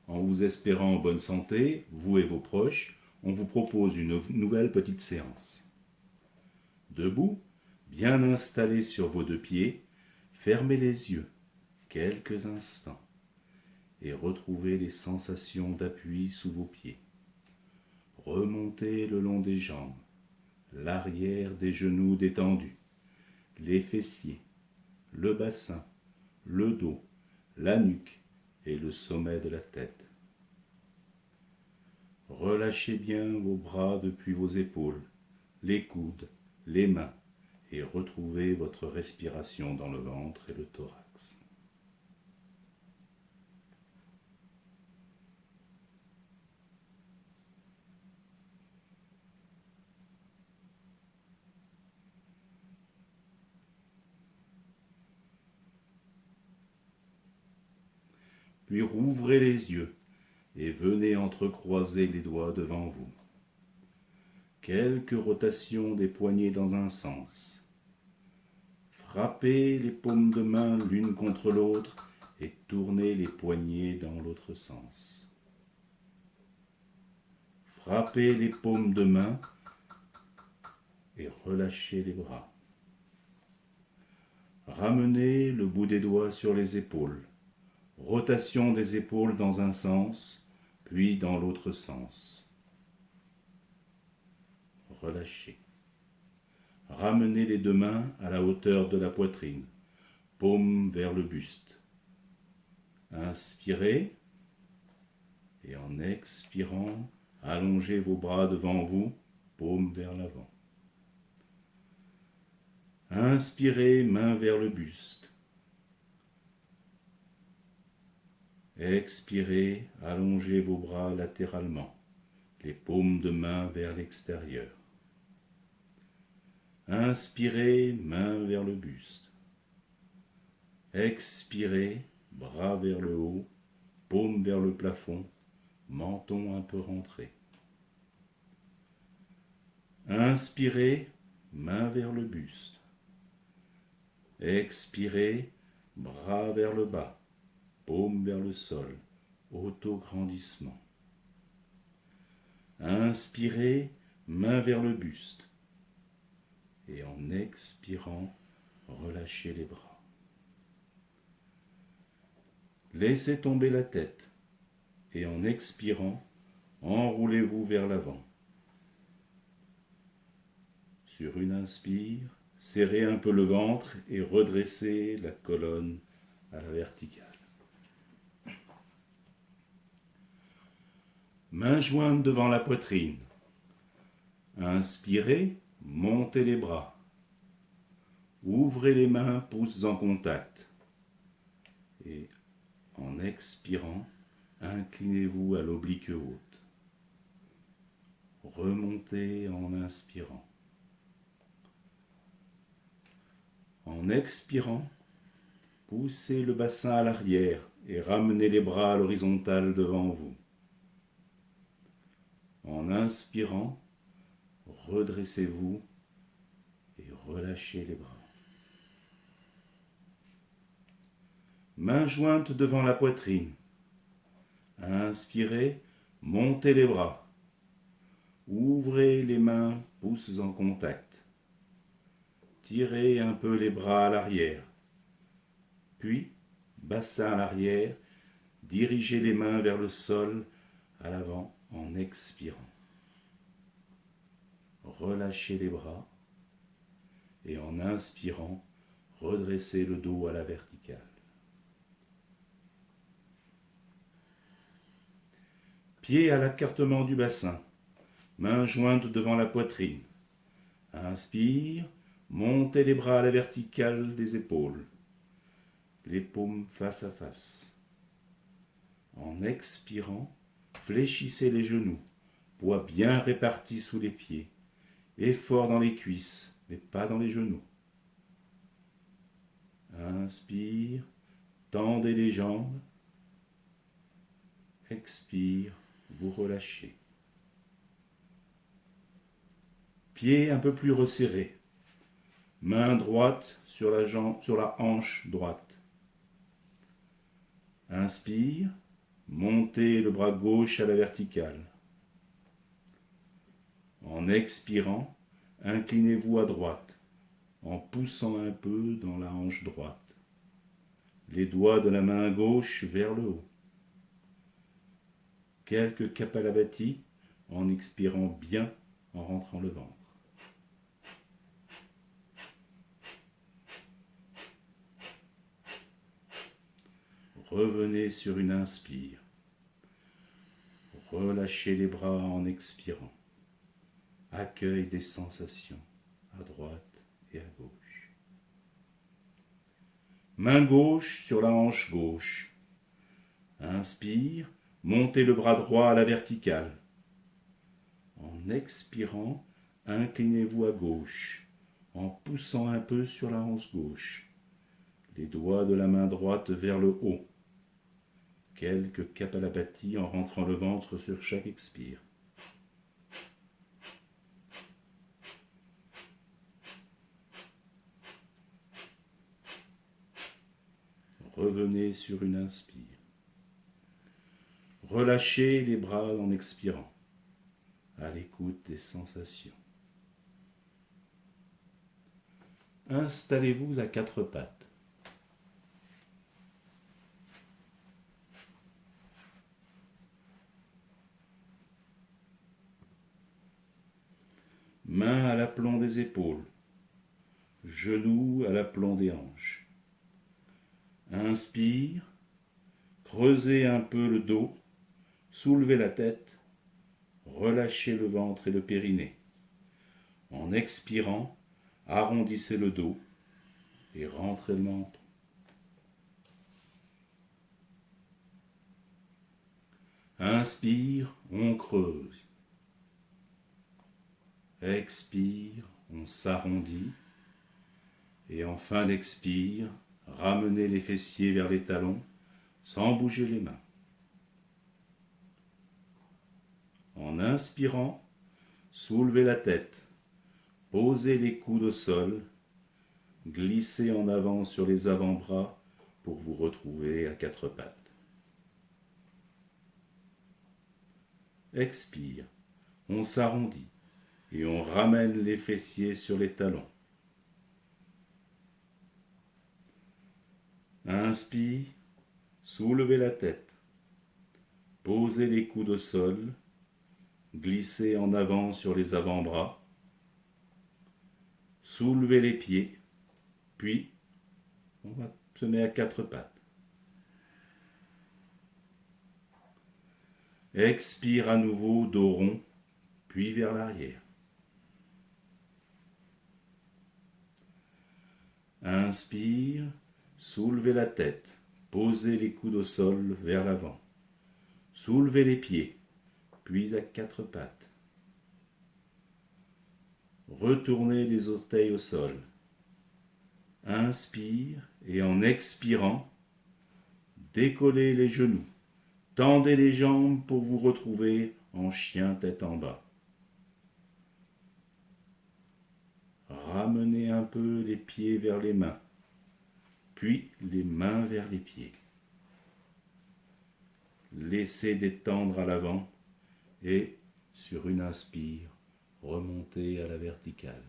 En vous espérant en bonne santé, vous et vos proches, on vous propose une nouvelle petite séance. Debout, bien installé sur vos deux pieds, fermez les yeux quelques instants et retrouvez les sensations d'appui sous vos pieds. Remontez le long des jambes, l'arrière des genoux détendus, les fessiers, le bassin, le dos, la nuque et le sommet de la tête. Relâchez bien vos bras depuis vos épaules, les coudes, les mains et retrouvez votre respiration dans le ventre et le thorax. Puis rouvrez les yeux et venez entrecroiser les doigts devant vous. Quelques rotations des poignets dans un sens. Frappez les paumes de main l'une contre l'autre et tournez les poignets dans l'autre sens. Frappez les paumes de main et relâchez les bras. Ramenez le bout des doigts sur les épaules. Rotation des épaules dans un sens, puis dans l'autre sens. Relâchez. Ramenez les deux mains à la hauteur de la poitrine, paume vers le buste. Inspirez et en expirant, allongez vos bras devant vous, paume vers l'avant. Inspirez, main vers le buste. Expirez, allongez vos bras latéralement, les paumes de main vers l'extérieur. Inspirez, main vers le buste. Expirez, bras vers le haut, paume vers le plafond, menton un peu rentré. Inspirez, main vers le buste. Expirez, bras vers le bas, paume vers le sol, auto-grandissement. Inspirez, main vers le buste. Et en expirant, relâchez les bras. Laissez tomber la tête. Et en expirant, enroulez-vous vers l'avant. Sur une inspire, serrez un peu le ventre et redressez la colonne à la verticale. Mains jointes devant la poitrine. Inspirez, montez les bras. Ouvrez les mains, pouces en contact. Et en expirant, inclinez-vous à l'oblique haute. Remontez en inspirant. En expirant, poussez le bassin à l'arrière et ramenez les bras à l'horizontale devant vous. En inspirant, redressez-vous et relâchez les bras. Mains jointes devant la poitrine. Inspirez, montez les bras. Ouvrez les mains, pouces en contact. Tirez un peu les bras à l'arrière. Puis, bassin à l'arrière, dirigez les mains vers le sol à l'avant en expirant. Relâchez les bras et en inspirant, redressez le dos à la verticale. Pieds à l'écartement du bassin, mains jointes devant la poitrine. Inspire, montez les bras à la verticale des épaules, les paumes face à face. En expirant, fléchissez les genoux, poids bien répartis sous les pieds, effort dans les cuisses, mais pas dans les genoux. Inspire, tendez les jambes. Expire, vous relâchez. Pieds un peu plus resserrés. Main droite sur la hanche droite. Inspire, montez montez le bras gauche à la verticale. En expirant, inclinez-vous à droite, en poussant un peu dans la hanche droite. Les doigts de la main gauche vers le haut. Quelques Kapalabhati en expirant bien en rentrant le ventre. Revenez sur une inspire. Relâchez les bras en expirant. Accueil des sensations à droite et à gauche. Main gauche sur la hanche gauche. Inspire, montez le bras droit à la verticale. En expirant, inclinez-vous à gauche, en poussant un peu sur la hanche gauche. Les doigts de la main droite vers le haut. Quelques Kapalabhati en rentrant le ventre sur chaque expire. Revenez sur une inspire. Relâchez les bras en expirant, à l'écoute des sensations. Installez-vous à quatre pattes. Mains à l'aplomb des épaules, genoux à l'aplomb des hanches. Inspire, creusez un peu le dos, soulevez la tête, relâchez le ventre et le périnée. En expirant, arrondissez le dos et rentrez le menton. Inspire, on creuse. Expire, on s'arrondit. Et en fin d'expire, ramenez les fessiers vers les talons sans bouger les mains. En inspirant, soulevez la tête, posez les coudes au sol, glissez en avant sur les avant-bras pour vous retrouver à quatre pattes. Expire, on s'arrondit et on ramène les fessiers sur les talons. Inspire, soulevez la tête, posez les coudes au sol, glissez en avant sur les avant-bras, soulevez les pieds, puis on va se mettre à quatre pattes. Expire à nouveau, dos rond, puis vers l'arrière. Inspire, soulevez la tête, posez les coudes au sol vers l'avant. Soulevez les pieds, puis à quatre pattes. Retournez les orteils au sol. Inspire et en expirant, décollez les genoux. Tendez les jambes pour vous retrouver en chien tête en bas. Ramenez un peu les pieds vers les mains, puis les mains vers les pieds. Laissez détendre à l'avant et, sur une inspire, remontez à la verticale.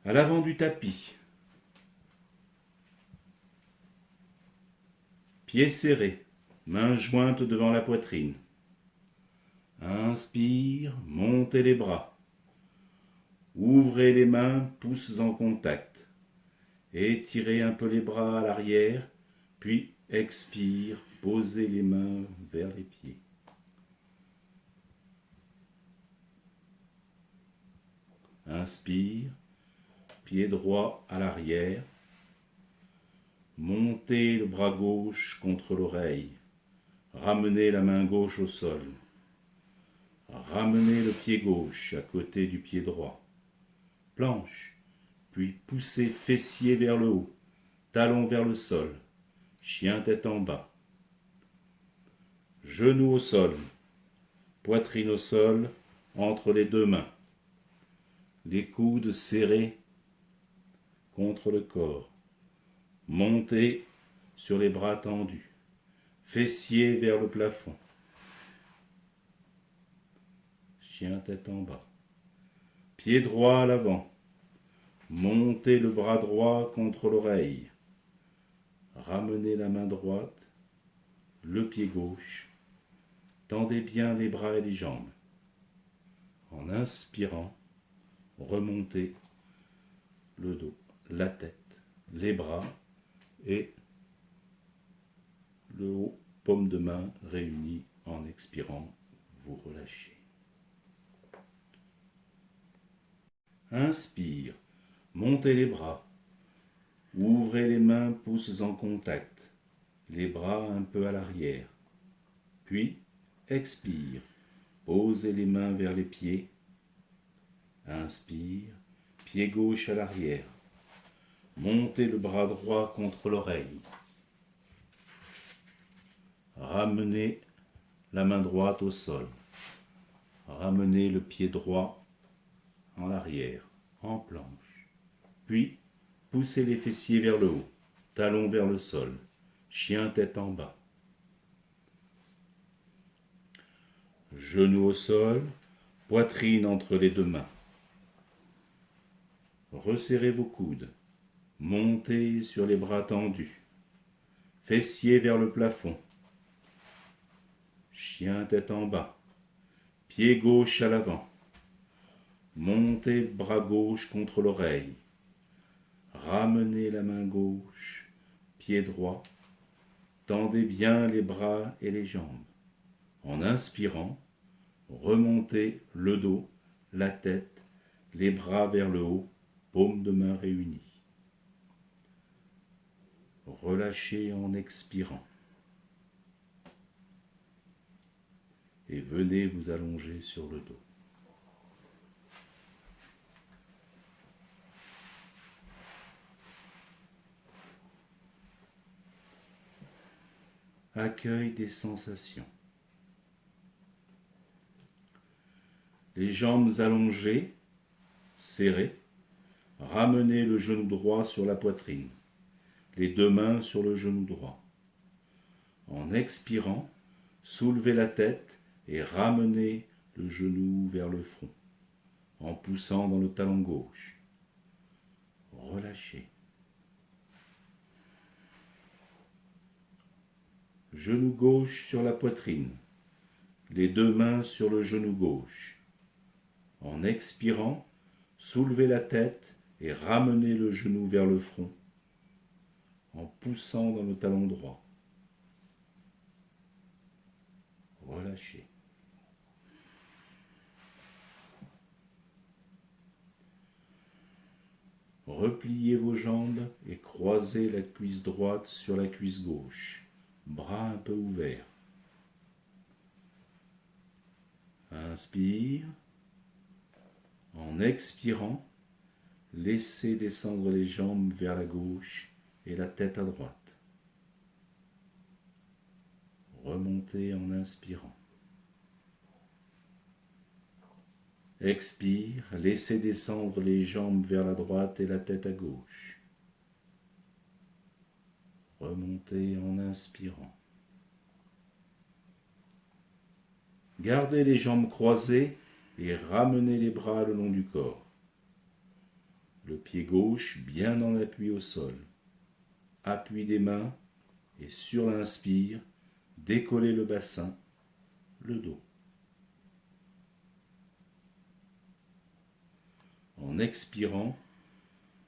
À l'avant du tapis, pieds serrés, mains jointes devant la poitrine. Inspire, montez les bras. Ouvrez les mains, pouces en contact. Étirez un peu les bras à l'arrière, puis expire, posez les mains vers les pieds. Inspire, pied droit à l'arrière. Montez le bras gauche contre l'oreille. Ramenez la main gauche au sol. Ramenez le pied gauche à côté du pied droit. Planche, puis poussez fessier vers le haut, talon vers le sol, chien tête en bas. Genoux au sol, poitrine au sol, entre les deux mains. Les coudes serrés contre le corps. Montez sur les bras tendus, fessiers vers le plafond. Chien tête en bas. Pied droit à l'avant. Montez le bras droit contre l'oreille. Ramenez la main droite, le pied gauche. Tendez bien les bras et les jambes. En inspirant, remontez le dos, la tête, les bras et le haut, paume de main réunis. En expirant, vous relâchez. Inspire, montez les bras, ouvrez les mains, pouces en contact, les bras un peu à l'arrière. Puis, expire, posez les mains vers les pieds. Inspire, pied gauche à l'arrière. Montez le bras droit contre l'oreille. Ramenez la main droite au sol. Ramenez le pied droit en arrière, en planche. Puis, poussez les fessiers vers le haut, talons vers le sol, chien tête en bas. Genoux au sol, poitrine entre les deux mains. Resserrez vos coudes, montez sur les bras tendus, fessiers vers le plafond. Chien tête en bas, pied gauche à l'avant. Montez bras gauche contre l'oreille. Ramenez la main gauche, pied droit. Tendez bien les bras et les jambes. En inspirant, remontez le dos, la tête, les bras vers le haut, paumes de main réunies. Relâchez en expirant. Et venez vous allonger sur le dos. Accueil des sensations. Les jambes allongées, serrées. Ramenez le genou droit sur la poitrine. Les deux mains sur le genou droit. En expirant, soulevez la tête et ramenez le genou vers le front, en poussant dans le talon gauche. Relâchez. Genou gauche sur la poitrine, les deux mains sur le genou gauche. En expirant, soulevez la tête et ramenez le genou vers le front, en poussant dans le talon droit. Relâchez. Repliez vos jambes et croisez la cuisse droite sur la cuisse gauche, bras un peu ouverts. Inspire. En expirant, laissez descendre les jambes vers la gauche et la tête à droite. Remontez en inspirant. Expire, laissez descendre les jambes vers la droite et la tête à gauche. Remontez en inspirant. Gardez les jambes croisées et ramenez les bras le long du corps. Le pied gauche bien en appui au sol. Appui des mains et sur l'inspire, décollez le bassin, le dos. En expirant,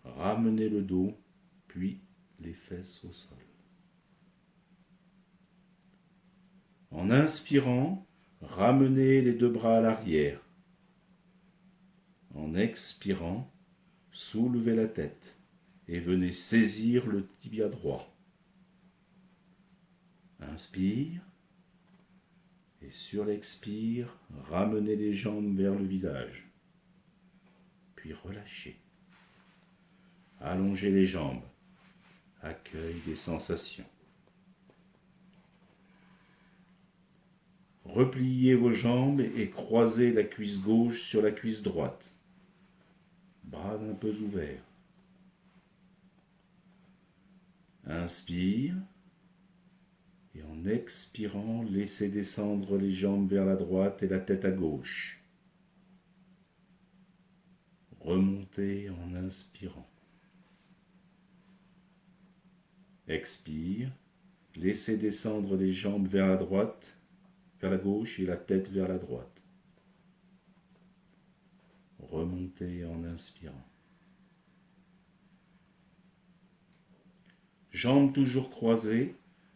ramenez le dos, puis les fesses au sol. En inspirant, ramenez les deux bras à l'arrière. En expirant, soulevez la tête et venez saisir le tibia droit. Inspire et sur l'expire, ramenez les jambes vers le visage. Puis relâchez. Allongez les jambes. Accueil des sensations. Repliez vos jambes et croisez la cuisse gauche sur la cuisse droite. Bras un peu ouverts. Inspire. Et en expirant, laissez descendre les jambes vers la droite et la tête à gauche. Remontez en inspirant. Expire. Laissez descendre les jambes vers la droite, vers la gauche et la tête vers la droite. Remontez en inspirant. Jambes toujours croisées,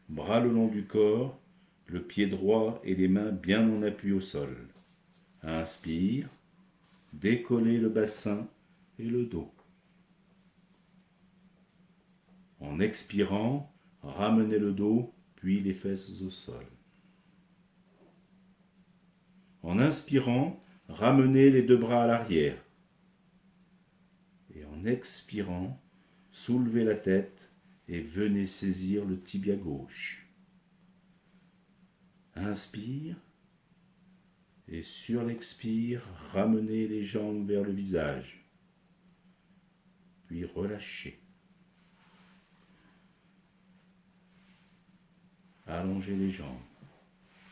bras le long du corps, le pied droit et les mains bien en appui au sol. Inspire, décollez le bassin et le dos. En expirant, ramenez le dos, puis les fesses au sol. En inspirant, ramenez les deux bras à l'arrière. Et en expirant, soulevez la tête et venez saisir le tibia gauche. Inspire. Et sur l'expire, ramenez les jambes vers le visage. Puis relâchez. Allongez les jambes.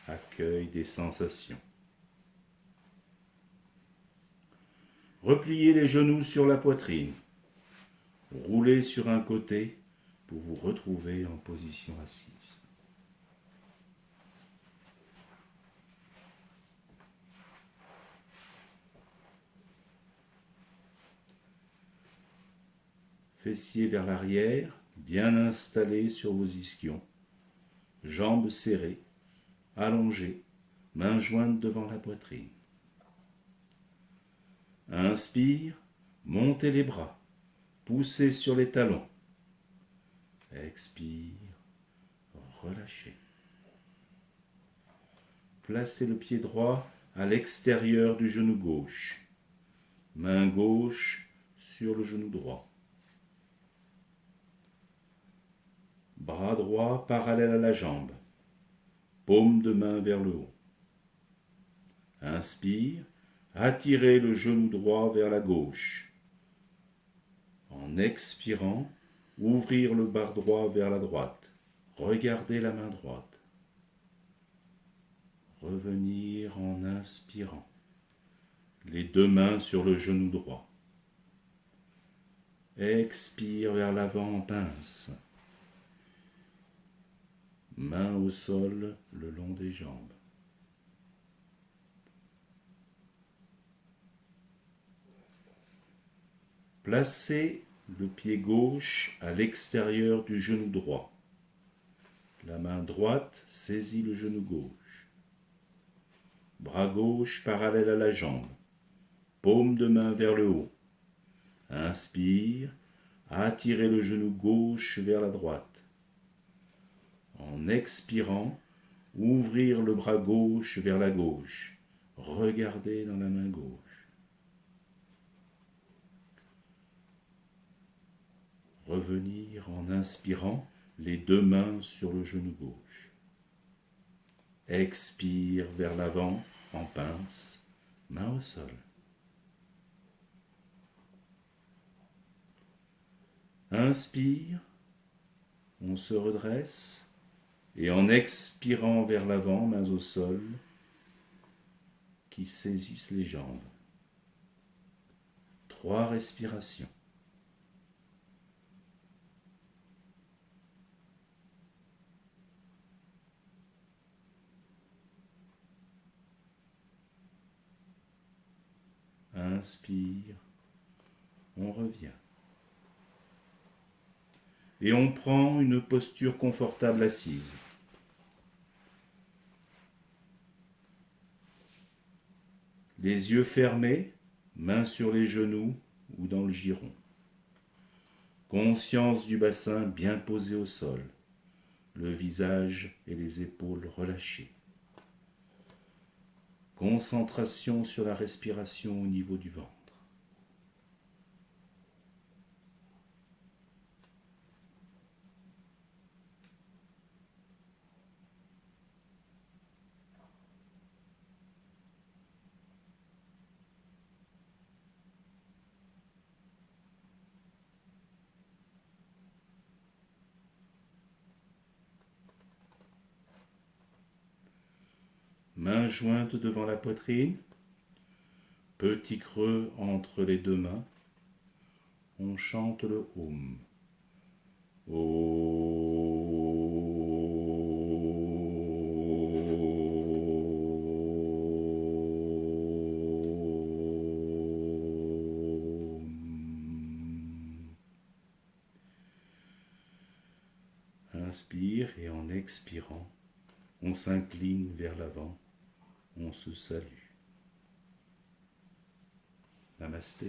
Accueil des sensations. Repliez les genoux sur la poitrine. Roulez sur un côté pour vous retrouver en position assise. Fessiers vers l'arrière, bien installés sur vos ischions. Jambes serrées, allongées, mains jointes devant la poitrine. Inspire, montez les bras, poussez sur les talons. Expire, relâchez. Placez le pied droit à l'extérieur du genou gauche. Main gauche sur le genou droit. Bras droit parallèle à la jambe. Paume de main vers le haut. Inspire, attirez le genou droit vers la gauche. En expirant, ouvrir le bras droit vers la droite. Regardez la main droite. Revenir en inspirant. Les deux mains sur le genou droit. Expire vers l'avant en pince. Main au sol le long des jambes. Placez le pied gauche à l'extérieur du genou droit. La main droite saisit le genou gauche. Bras gauche parallèle à la jambe. Paume de main vers le haut. Inspire, attirez le genou gauche vers la droite. En expirant, ouvrir le bras gauche vers la gauche. Regardez dans la main gauche. Revenir en inspirant, les deux mains sur le genou gauche. Expire vers l'avant en pince, main au sol. Inspire, on se redresse et en expirant vers l'avant, mains au sol, qui saisissent les jambes. 3 respirations. Inspire, on revient. Et on prend une posture confortable assise. Les yeux fermés, mains sur les genoux ou dans le giron. Conscience du bassin bien posé au sol, le visage et les épaules relâchés. Concentration sur la respiration au niveau du ventre. mains jointes devant la poitrine, petit creux entre les deux mains, on chante le Om. Inspire et en expirant, on s'incline vers l'avant, on se salue. Namasté.